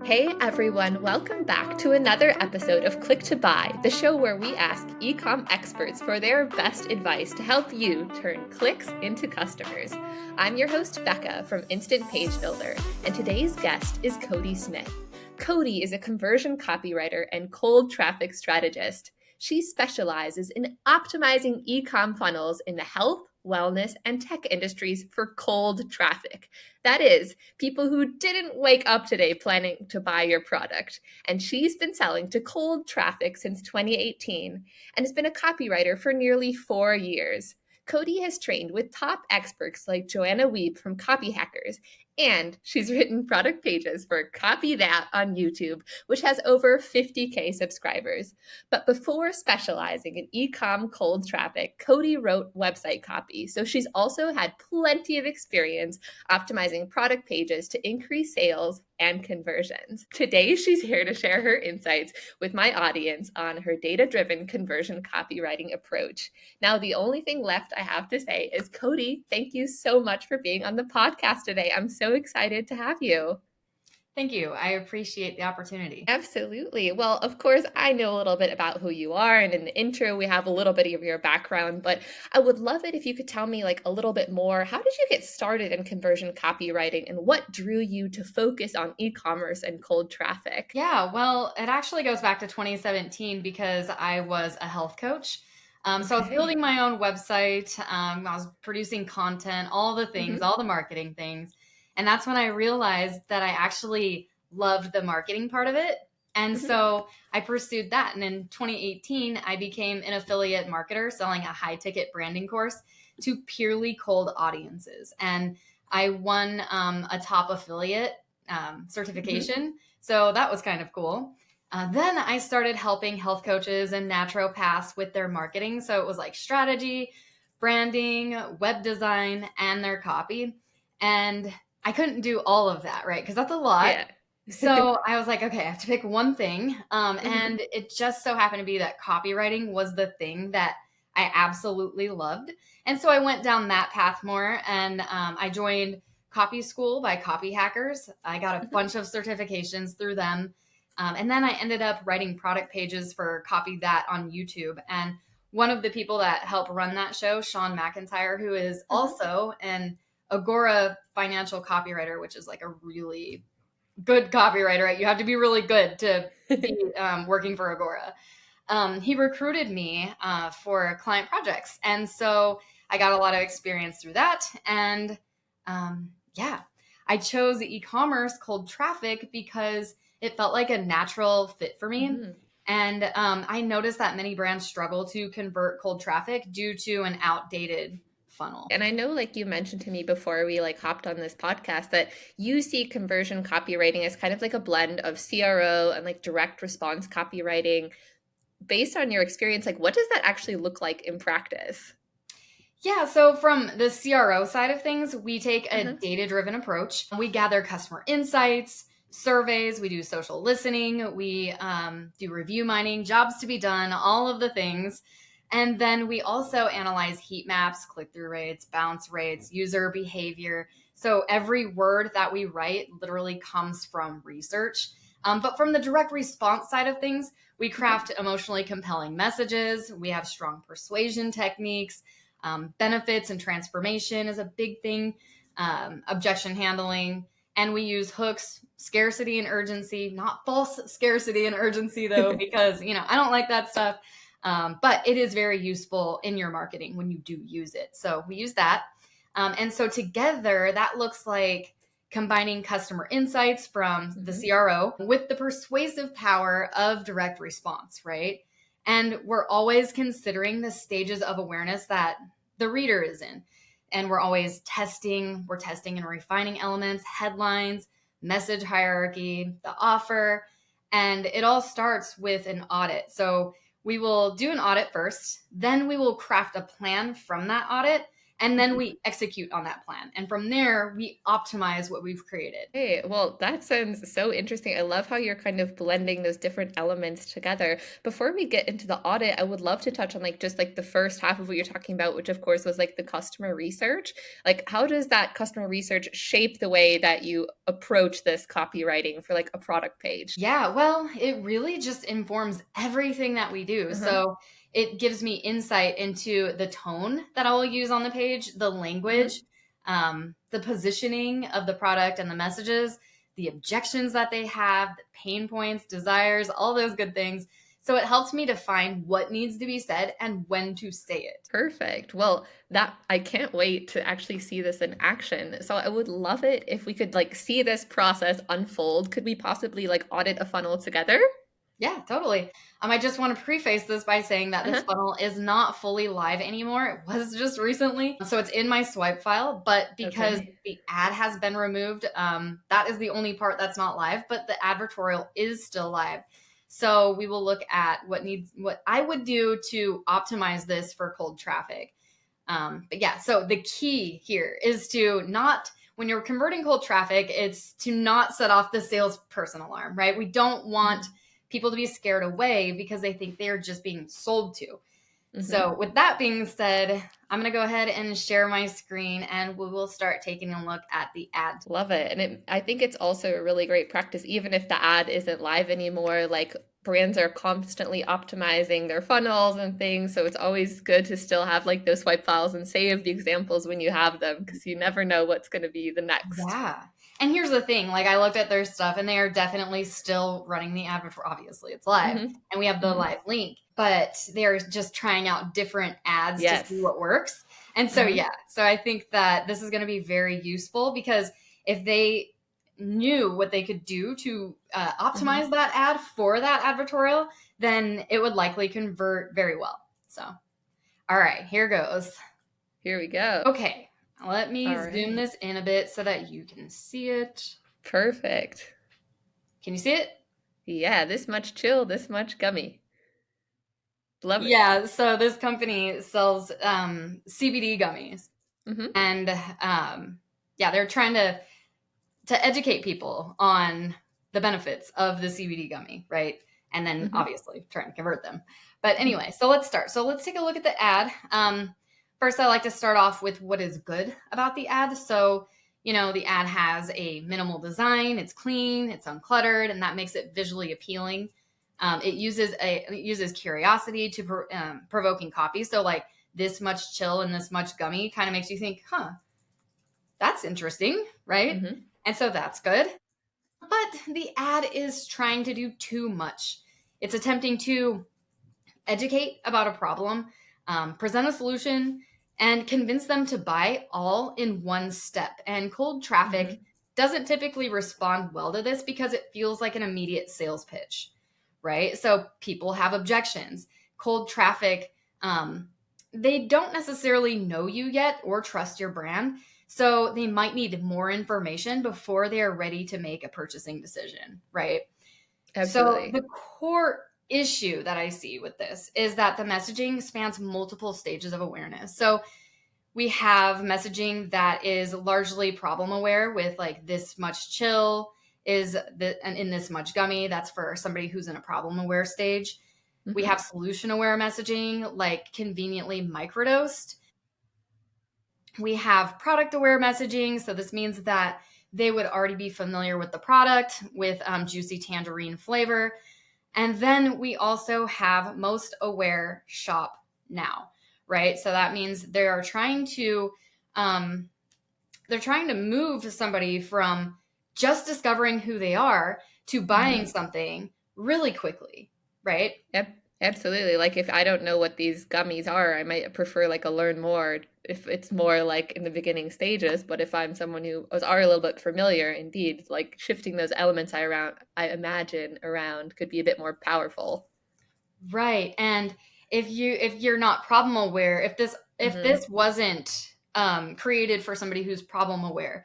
Hey everyone, welcome back to another episode of Click to Buy, the show where we ask e-com experts for their best advice to help you turn clicks into customers. I'm your host, Becca from Instant Page Builder, and today's guest is Codi Smith. Codi is a conversion copywriter and cold traffic strategist. She specializes in optimizing e-com funnels in the health, wellness, and tech industries for cold traffic. That is, people who didn't wake up today planning to buy your product. And she's been selling to cold traffic since 2018 and has been a copywriter for nearly 4 years. Codi has trained with top experts like Joanna Wiebe from Copy Hackers, and she's written product pages for Copy That on YouTube, which has over 50K subscribers. But before specializing in e-com cold traffic, Codi wrote website copy, so she's also had plenty of experience optimizing product pages to increase sales and conversions. Today, she's here to share her insights with my audience on her data-driven conversion copywriting approach. Now, the only thing left I have to say is, Codi, thank you so much for being on the podcast today. I'm so excited to have you. Thank you. I appreciate the opportunity. Absolutely. Well, of course, I know a little bit about who you are, and in the intro, we have a little bit of your background, but I would love it if you could tell me like a little bit more. How did you get started in conversion copywriting, and what drew you to focus on e-commerce and cold traffic? Yeah, well, it actually goes back to 2017 because I was a health coach. So I was Okay. building my own website. I was producing content, all the things, Mhm. all the marketing things. And that's when I realized that I actually loved the marketing part of it. And Mhm. so I pursued that. And in 2018, I became an affiliate marketer selling a high ticket branding course to purely cold audiences. And I won a top affiliate Mhm. certification. So that was kind of cool. Then I started helping health coaches and naturopaths with their marketing. So it was like strategy, branding, web design, and their copy. And I couldn't do all of that, right? Because that's a lot. Yeah. So I was like, okay, I have to pick one thing. Mhm. And it just so happened to be that copywriting was the thing that I absolutely loved. And so I went down that path more, and I joined Copy School by Copy Hackers. I got a Mhm. bunch of certifications through them. And then I ended up writing product pages for Copy That on YouTube. And one of the people that helped run that show, Sean McIntyre, who is Mhm. also an Agora financial copywriter, which is like a really good copywriter, right? You have to be really good to be working for Agora. He recruited me for client projects. And so I got a lot of experience through that. And yeah, I chose e-commerce cold traffic because it felt like a natural fit for me. Mhm. And I noticed that many brands struggle to convert cold traffic due to an outdated funnel. And I know, like you mentioned to me before we like hopped on this podcast, that you see conversion copywriting as kind of like a blend of CRO and like direct response copywriting. Based on your experience, like what does that actually look like in practice? Yeah, so from the CRO side of things, we take a Uh-huh. data driven approach. We gather customer insights, surveys, we do social listening, we do review mining, jobs to be done, all of the things. And then we also analyze heat maps, click through rates, bounce rates, user behavior. So every word that we write literally comes from research. But from the direct response side of things, we Mhm. craft emotionally compelling messages, we have strong persuasion techniques. Benefits and transformation is a big thing, objection handling. And we use hooks, scarcity and urgency, not false scarcity and urgency, though, because, I don't like that stuff. But it is very useful in your marketing when you do use it. So we use that. And so together, that looks like combining customer insights from the Mhm. CRO with the persuasive power of direct response, right? And we're always considering the stages of awareness that the reader is in. And we're testing and refining elements, headlines, message hierarchy, the offer. And it all starts with an audit. So we will do an audit first, then we will craft a plan from that audit. And then Mhm. we execute on that plan. And from there, we optimize what we've created. Hey, well, that sounds so interesting. I love how you're kind of blending those different elements together. Before we get into the audit, I would love to touch on like just like the first half of what you're talking about, which of course was like the customer research. Like, how does that customer research shape the way that you approach this copywriting for like a product page? Yeah, well, it really just informs everything that we do. Uh-huh. So it gives me insight into the tone that I will use on the page, the Hmm. language, the positioning of the product and the messages, the objections that they have, the pain points, desires, all those good things. So it helps me define what needs to be said and when to say it. Perfect. Well, that I can't wait to actually see this in action. So I would love it if we could like see this process unfold. Could we possibly like audit a funnel together? Yeah, totally. I just want to preface this by saying that this Uh-huh. funnel is not fully live anymore. It was just recently. So it's in my swipe file, but because Okay. the ad has been removed, that is the only part that's not live, but the advertorial is still live. So we will look at what I would do to optimize this for cold traffic. But yeah, so the key here is to not, when you're converting cold traffic, it's to not set off the salesperson alarm, right? We don't want Hmm. people to be scared away because they think they're just being sold to. Hmm. So, with that being said, I'm going to go ahead and share my screen and we will start taking a look at the ad. Love it. And I think it's also a really great practice, even if the ad isn't live anymore, like brands are constantly optimizing their funnels and things. So it's always good to still have like those swipe files and save the examples when you have them because you never know what's going to be the next. Yeah. And here's the thing, like I looked at their stuff and they are definitely still running the ad for obviously it's live Hmm. and we have the Hmm. live link, but they're just trying out different ads to see Yes. what works. And so Hmm. yeah, so I think that this is going to be very useful because if they knew what they could do to optimize Hmm. that ad for that advertorial, then it would likely convert very well. So, all right, here goes. Here we go. Okay, let me All zoom right. this in a bit so that you can see it. Perfect. Can you see it? Yeah, this much chill, this much gummy. Love it. Yeah, so this company sells CBD gummies, Hmm. and yeah, they're trying to educate people on the benefits of the CBD gummy, right? And then Hmm. obviously trying to convert them. But anyway, so let's start. So let's take a look at the ad. First, I like to start off with what is good about the ad. So, the ad has a minimal design, it's clean, it's uncluttered, and that makes it visually appealing. It uses curiosity to provoking copy. So, like this much chill and this much gummy kind of makes you think, huh, that's interesting, right? Hmm. And so that's good. But the ad is trying to do too much. It's attempting to educate about a problem, present a solution, and convince them to buy all in one step. And cold traffic Hmm. doesn't typically respond well to this because it feels like an immediate sales pitch, right? So people have objections. Cold traffic, they don't necessarily know you yet or trust your brand. So they might need more information before they are ready to make a purchasing decision, right? So Absolutely. the core issue that I see with this is that the messaging spans multiple stages of awareness. So we have messaging that is largely problem aware with like this much chill and in this much gummy. That's for somebody who's in a problem aware stage. We Hmm. have solution aware messaging like conveniently microdosed. We have product aware messaging. So this means that they would already be familiar with the product with juicy tangerine flavor. And then we also have most aware shop now, right? So that means um, they're trying to move somebody from just discovering who they are to buying Hmm. something really quickly, right? Yep, absolutely. Like if I don't know what these gummies are, I might prefer like a learn more if it's more like in the beginning stages. But if I'm someone who is already a little bit familiar, indeed, like shifting those elements I imagine around could be a bit more powerful. Right. And if you're not problem aware, if Hmm. this wasn't created for somebody who's problem aware,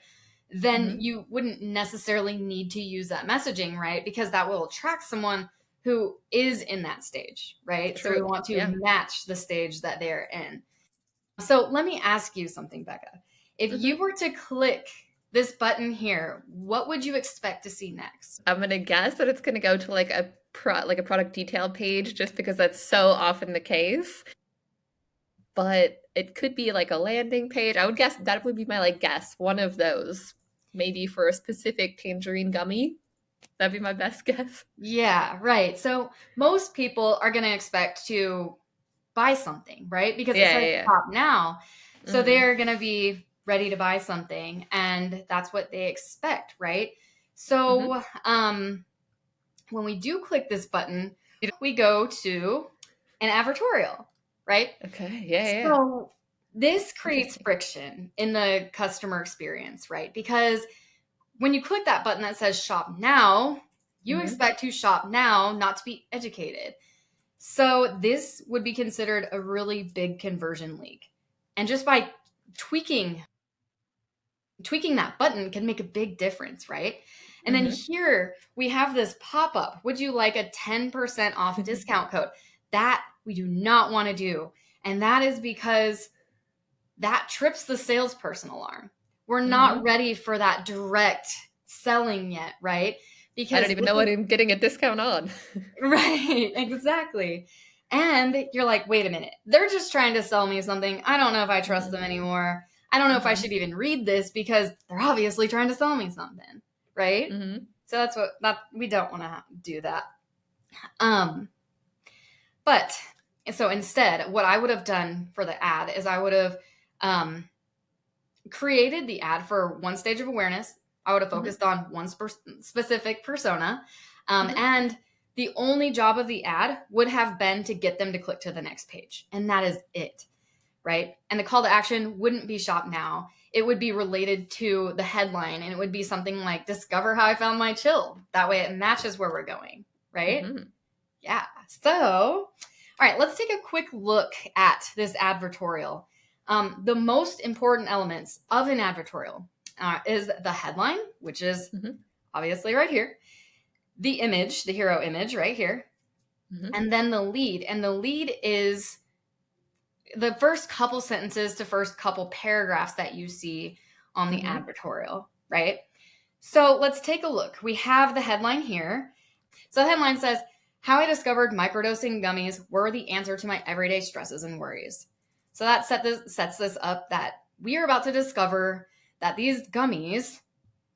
then Hmm. you wouldn't necessarily need to use that messaging, right? Because that will attract someone who is in that stage, right? So we True. want to Yeah. match the stage that they're in. So let me ask you something, Becca. If you Mhm. were to click this button here, what would you expect to see next? I'm gonna guess that it's gonna go to like a product detail page just because that's so often the case. But it could be like a landing page. I would guess that would be my like guess. One of those. Maybe for a specific tangerine gummy. That'd be my best guess. Yeah, right. So most people are going to expect to buy something, right? Because it Yeah, says yeah, shop now. yeah. So Mm-hmm. they're going to be ready to buy something, and that's what they expect, right? So when we do click this button, we go to an advertorial, right? Okay. Yeah, yeah, yeah. So this creates Interesting. friction in the customer experience, right? Because when you click that button that says shop now, you Mm-hmm. expect to shop now, not to be educated. So this would be considered a really big conversion leak. And just by tweaking that button can make a big difference, right? And then Mm-hmm. here we have this pop up. Would you like a 10% off discount code? That we do not want to do. And that is because that trips the salesperson alarm. We're not Mm-hmm. ready for that direct selling yet, right? I Because don't even this know is what I'm getting a discount on. right, exactly. And you're like, wait a minute, they're just trying to sell me something. I don't know if I trust them Mm-hmm. anymore. I don't know if I Mm-hmm. should even read this because they're obviously trying to sell me something, right? Mm-hmm. So that's what that we don't want to do that. Um, but so instead, what I would have done for the ad is I would have um, created the ad for one stage of awareness. I would have Mm-hmm. focused on one specific persona. Mm-hmm. And the only job of the ad would have been to get them to click to the next page. And that is it, right? And the call to action wouldn't be shop now. It would be related to the headline, and it would be something like discover how I found my chill. That way it matches where we're going, right? Mm-hmm. Yeah. So, all right, let's take a quick look at this advertorial. The most important elements of an advertorial is the headline, which is Mm-hmm. obviously right here, the image, the hero image right here, Mm-hmm. and then the lead. And the lead is the first couple sentences to first couple paragraphs that you see on the Mm-hmm. advertorial, right? So let's take a look. We have the headline here. So the headline says, How I Discovered Microdosing Gummies Were the Answer to My Everyday Stresses and Worries. So that sets this up that we are about to discover that these gummies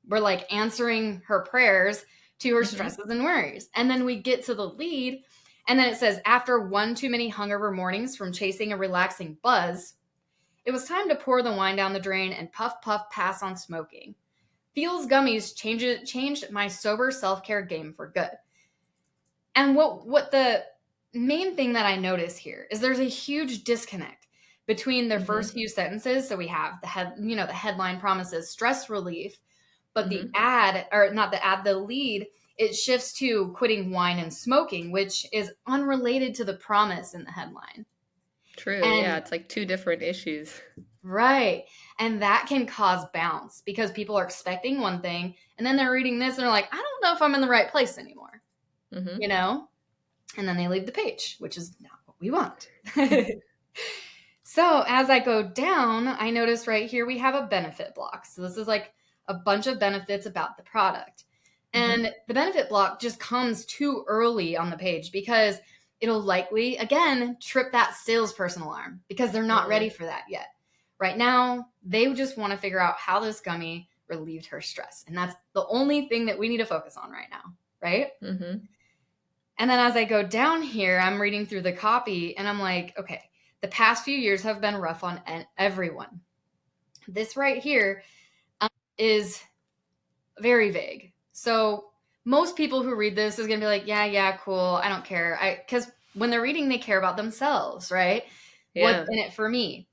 were like answering her prayers to her Mm-hmm. stresses and worries. And then we get to the lead, and then it says, After one too many hungover mornings from chasing a relaxing buzz, it was time to pour the wine down the drain and puff, puff, pass on smoking. Feels Gummies changed my sober self-care game for good. And what the main thing that I notice here is there's a huge disconnect between their Mm-hmm. first few sentences. So we have the headline promises stress relief, but the Mm-hmm. ad, or not the ad, the lead, it shifts to quitting wine and smoking, which is unrelated to the promise in the headline. True. Yeah, And it's like two different issues. right. And that can cause bounce because people are expecting one thing and then they're reading this and they're like, I don't know if I'm in the right place anymore, Mm-hmm. you know? And then they leave the page, which is not what we want. So as I go down, I notice right here we have a benefit block. So this is like a bunch of benefits about the product. Mm-hmm. And the benefit block just comes too early on the page because it'll likely, again, trip that salesperson alarm because they're not ready Mm-hmm. for that yet. Right now, they just want to figure out how this gummy relieved her stress. And that's the only thing that we need to focus on right now, right? Mm-hmm. And then as I go down here, I'm reading through the copy and I'm like, okay, the past few years have been rough on everyone. This right here is very vague. So most people who read this is going to be like, yeah, cool. I don't care. Because when they're reading, they care about themselves, right? What's Yeah. in it for me?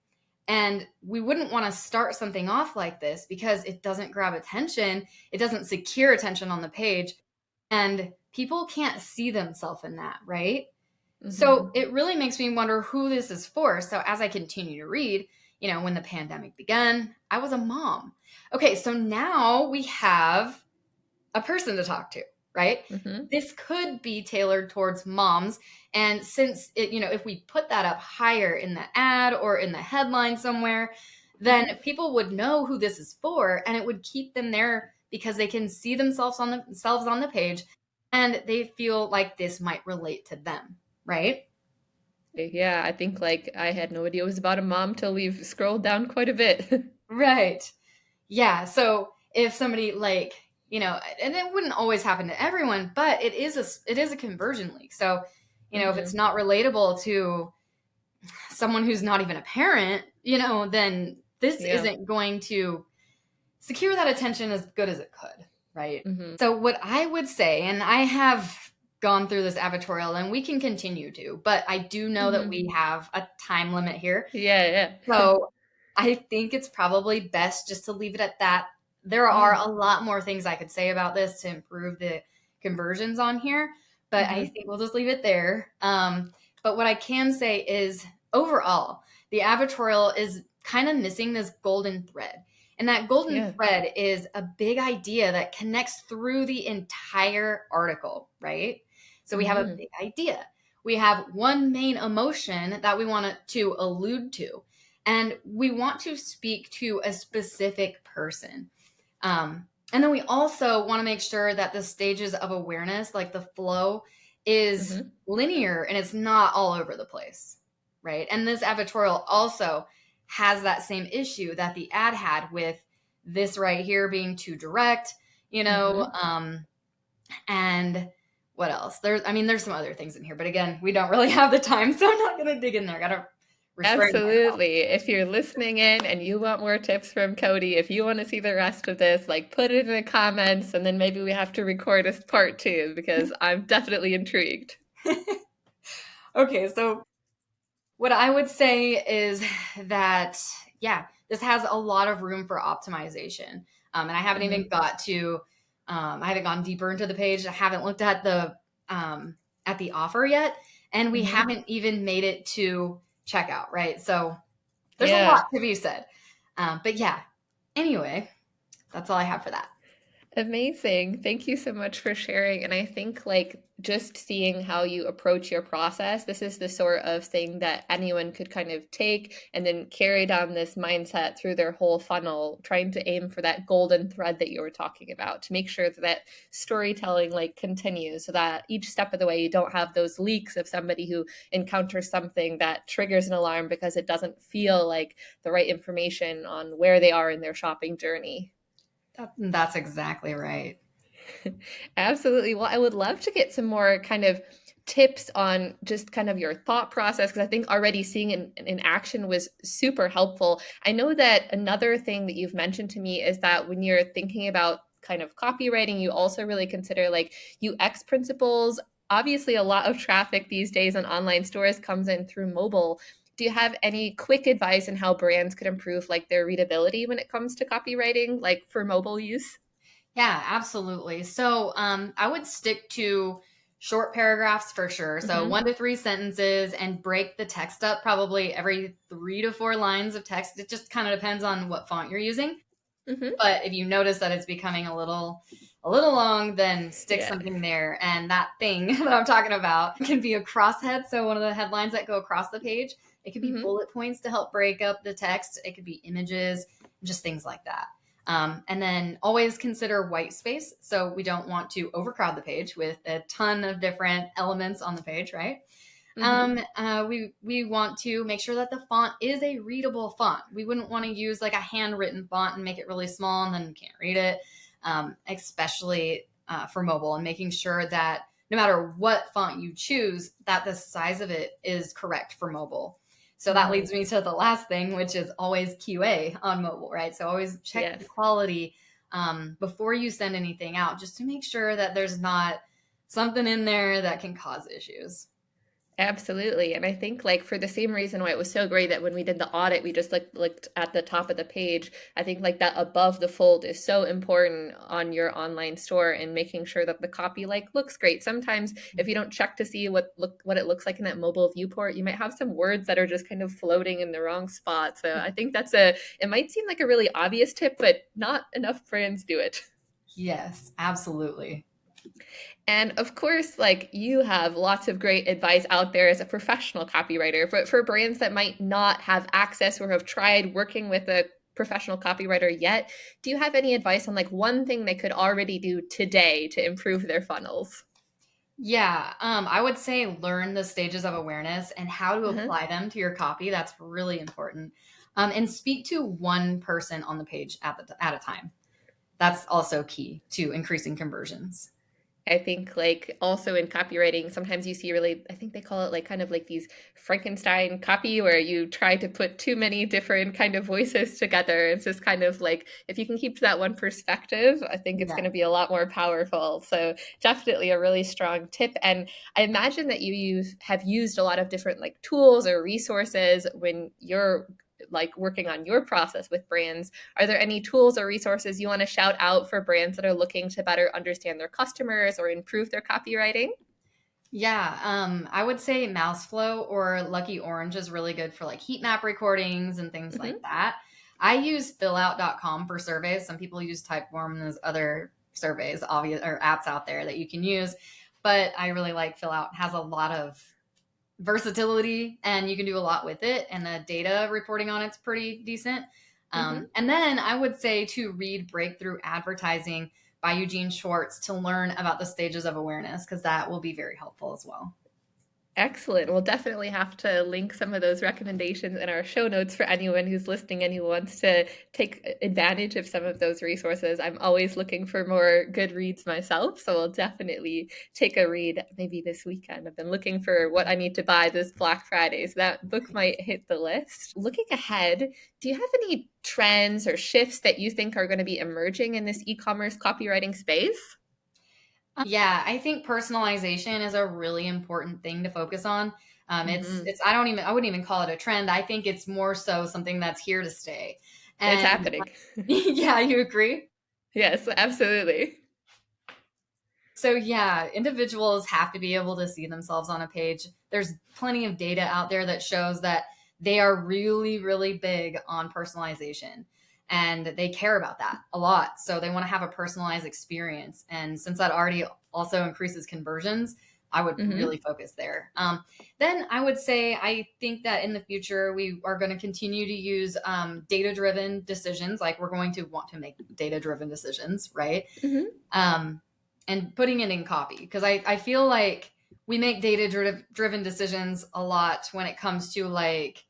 And we wouldn't want to start something off like this because it doesn't grab attention. It doesn't secure attention on the page. And people can't see themselves in that, right? Mm-hmm. So it really makes me wonder who this is for. So as I continue to read, when the pandemic began, I was a mom. Okay, so now we have a person to talk to. right? Mm-hmm. This could be tailored towards moms. And since it, if we put that up higher in the ad or in the headline somewhere, then Mm-hmm. people would know who this is for, and it would keep them there because they can see themselves on the page, and they feel like this might relate to them, right? Yeah, I think like I had no idea it was about a mom till we've scrolled down quite a bit. Right. Yeah. So if somebody like, and it wouldn't always happen to everyone, but it is a conversion leak. So, if it's Mm-hmm. not relatable to someone who's not even a parent, then this Yeah. isn't going to secure that attention as good as it could, right? Mm-hmm. So what I would say, and I have gone through this advertorial and we can continue to, but I do know that Mm-hmm. we have a time limit here. Yeah, yeah. So I think it's probably best just to leave it at that. There are Yeah. a lot more things I could say about this to improve the conversions on here, but I Mm-hmm. think we'll just leave it there. But what I can say is overall, the advertorial is kind of missing this golden thread. And that golden Yeah. thread is a big idea that connects through the entire article, right? So we have a Mm-hmm. big idea. We have one main emotion that we want to allude to, and we want to speak to a specific person. And then we also want to make sure that the stages of awareness, like the flow, is Mm-hmm. linear and it's not all over the place, right? And this advertorial also has that same issue that the ad had with this right here being too direct, Mm-hmm. and what else? There's some other things in here, but again, we don't really have the time, so I'm not going to dig in there. Got to restrain myself. Absolutely. If you're listening in and you want more tips from Cody, if you want to see the rest of this, like put it in the comments and then maybe we have to record a part two because I'm definitely intrigued. Okay, so what I would say is that, yeah, this has a lot of room for optimization. And I haven't even Mm-hmm. I haven't gone deeper into the page. I haven't looked at the offer yet, and we Mm-hmm. haven't even made it to checkout, right? So there's a lot Yeah. to be said. But yeah, anyway, that's all I have for that. Amazing. Thank you so much for sharing. And I think, like, just seeing how you approach your process, this is the sort of thing that anyone could kind of take and then carry down this mindset through their whole funnel, trying to aim for that golden thread that you were talking about to make sure that that storytelling like continues so that each step of the way you don't have those leaks of somebody who encounters something that triggers an alarm because it doesn't feel like the right information on where they are in their shopping journey. That's exactly right. Absolutely. Well, I would love to get some more kind of tips on just kind of your thought process because I think already seeing it in action was super helpful. I know that another thing that you've mentioned to me is that when you're thinking about kind of copywriting, you also really consider like UX principles. Obviously, a lot of traffic these days on online stores comes in through mobile. Do you have any quick advice on how brands could improve like their readability when it comes to copywriting, like for mobile use? Yeah, absolutely. So I would stick to short paragraphs for sure. So Mm-hmm. 1 to 3 sentences, and break the text up probably every 3 to 4 lines of text. It just kind of depends on what font you're using. Mm-hmm. But if you notice that it's becoming a little long, then stick Yeah. something there. And that thing that I'm talking about can be a crosshead. So one of the headlines that go across the page, it could be Mm-hmm. bullet points to help break up the text. It could be images, just things like that. And then always consider white space. So we don't want to overcrowd the page with a ton of different elements on the page, right? Mm-hmm. We want to make sure that the font is a readable font. We wouldn't want to use like a handwritten font and make it really small and then you can't read it, especially for mobile. And making sure that no matter what font you choose, that the size of it is correct for mobile. So that Mm-hmm. leads me to the last thing, which is always QA on mobile, right? So always check the Yes. quality before you send anything out, just to make sure that there's not something in there that can cause issues. Absolutely. And I think like for the same reason why it was so great that when we did the audit, we just like looked at the top of the page. I think like that above the fold is so important on your online store and making sure that the copy like looks great. Sometimes if you don't check to see what it looks like in that mobile viewport, you might have some words that are just kind of floating in the wrong spot. So I think it might seem like a really obvious tip, but not enough brands do it. Yes, absolutely. And of course, like you have lots of great advice out there as a professional copywriter, but for brands that might not have access or have tried working with a professional copywriter yet, do you have any advice on like one thing they could already do today to improve their funnels? Yeah, I would say learn the stages of awareness and how to Uh-huh. apply them to your copy. That's really important. And speak to one person on the page at a time. That's also key to increasing conversions. I think like also in copywriting, sometimes you see really, I think they call it like kind of like these Frankenstein copy where you try to put too many different kind of voices together. It's just kind of like if you can keep to that one perspective, I think it's going Yeah. to be a lot more powerful. So definitely a really strong tip. And I imagine that have used a lot of different like tools or resources when you're like working on your process with brands. Are there any tools or resources you want to shout out for brands that are looking to better understand their customers or improve their copywriting? Yeah, I would say Mouseflow or Lucky Orange is really good for like heat map recordings and things like Hmm. that. I use fillout.com for surveys. Some people use Typeform and there's other surveys, obvious or apps out there that you can use. But I really like Fillout. It has a lot of versatility and you can do a lot with it. And the data reporting on it's pretty decent. Hmm. And then I would say to read Breakthrough Advertising by Eugene Schwartz to learn about the stages of awareness, because that will be very helpful as well. Excellent. We'll definitely have to link some of those recommendations in our show notes for anyone who's listening and who wants to take advantage of some of those resources. I'm always looking for more good reads myself, so we'll definitely take a read maybe this weekend. I've been looking for what I need to buy this Black Friday, so that book might hit the list. Looking ahead, do you have any trends or shifts that you think are going to be emerging in this e-commerce copywriting space? Yeah, I think personalization is a really important thing to focus on. Hmm. I wouldn't even call it a trend. I think it's more so something that's here to stay. It's And happening. yeah, you agree? Yes, absolutely. So yeah, individuals have to be able to see themselves on a page. There's plenty of data out there that shows that they are really, really big on personalization and they care about that a lot. So they want to have a personalized experience. And since that already also increases conversions, I would really Hmm. focus there. Then I would say I think that in the future we are going to continue to use data-driven decisions. Like we're going to want to make data-driven decisions, right? Hmm. um, and putting it in copy because I feel like we make data driven decisions a lot when it comes to like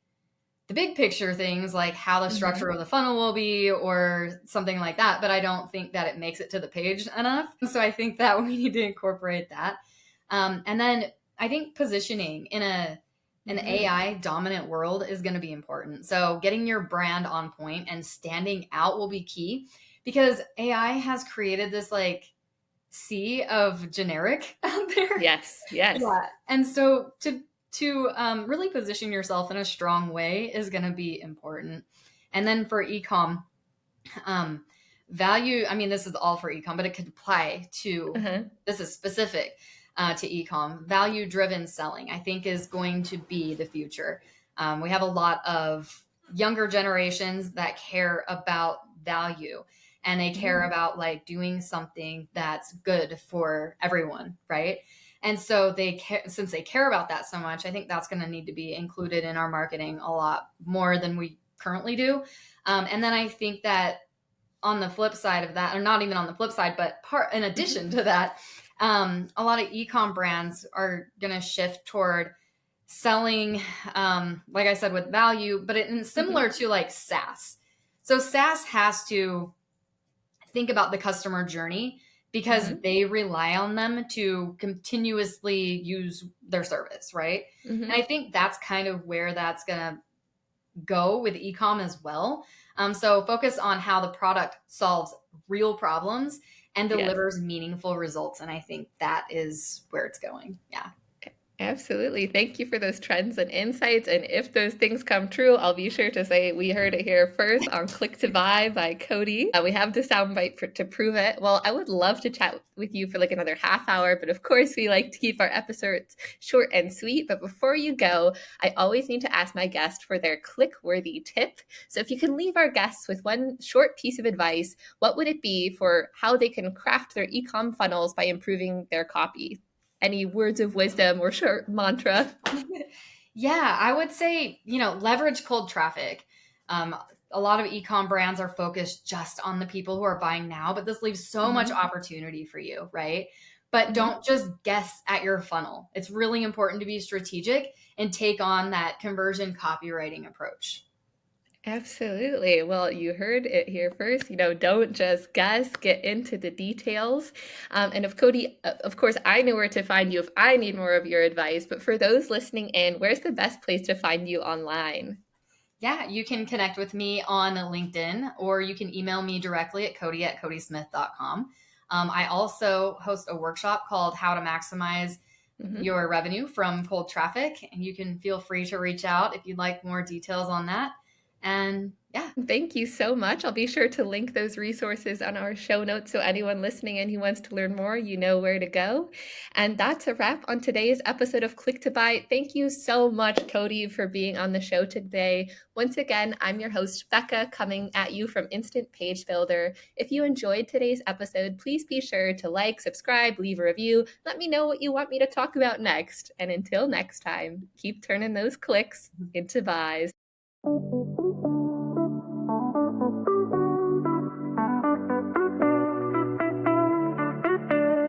the big picture things like how the structure Hmm. of the funnel will be or something like that, but I don't think that it makes it to the page enough, so I think that we need to incorporate that. And then I think positioning in an Hmm. AI dominant world is going to be important, so getting your brand on point and standing out will be key because AI has created this like sea of generic out there. Yes, yes. Yeah, and so to really position yourself in a strong way is going to be important. And then for ecom, um, value. I mean, this is all for ecom, but it could apply to Uh-huh. this is specific to ecom. Value driven selling, I think, is going to be the future. We have a lot of younger generations that care about value and they care Mhm. about like doing something that's good for everyone, right? And so they care, since they care about that so much, I think that's going to need to be included in our marketing a lot more than we currently do. And then I think that on the flip side of that, or not even on the flip side, but part in addition Mhm. to that, a lot of ecom brands are going to shift toward selling, like I said, with value, but it's similar Mhm. to like SaaS. So SaaS has to think about the customer journey because Mhm. they rely on them to continuously use their service, right? And I Mhm. think that's kind of where that's going to go with ecom as well. So focus on how the product solves real problems and Yes. delivers meaningful results. And I think that is where it's going. Yeah. Absolutely. Thank you for those trends and insights. And if those things come true, I'll be sure to say we heard it here first on Click to Buy by Codi. We have the soundbite to prove it. Well, I would love to chat with you for like another half hour, but of course, we like to keep our episodes short and sweet. But before you go, I always need to ask my guest for their click-worthy tip. So if you can leave our guests with one short piece of advice, what would it be for how they can craft their e-com funnels by improving their copy? Any words of wisdom or short mantra? Yeah, I would say, leverage cold traffic. Um, a lot of ecom brands are focused just on the people who are buying now, but this leaves so much opportunity for you, right? But don't just guess at your funnel. It's really important to be strategic and take on that conversion copywriting approach. Absolutely. Well, you heard it here first. Don't just guess, get into the details. And of Codi, of course, I know where to find you if I need more of your advice. But for those listening in, where's the best place to find you online? Yeah, you can connect with me on LinkedIn or you can email me directly at codi@codismith.com. I also host a workshop called How to Maximize Your Revenue from Cold Traffic. And you can feel free to reach out if you'd like more details on that. And yeah. Thank you so much. I'll be sure to link those resources on our show notes so anyone listening in who wants to learn more, you know where to go. And that's a wrap on today's episode of Click to Buy. Thank you so much, Codi, for being on the show today. Once again, I'm your host, Becca, coming at you from Instant Page Builder. If you enjoyed today's episode, please be sure to like, subscribe, leave a review. Let me know what you want me to talk about next. And until next time, keep turning those clicks into buys.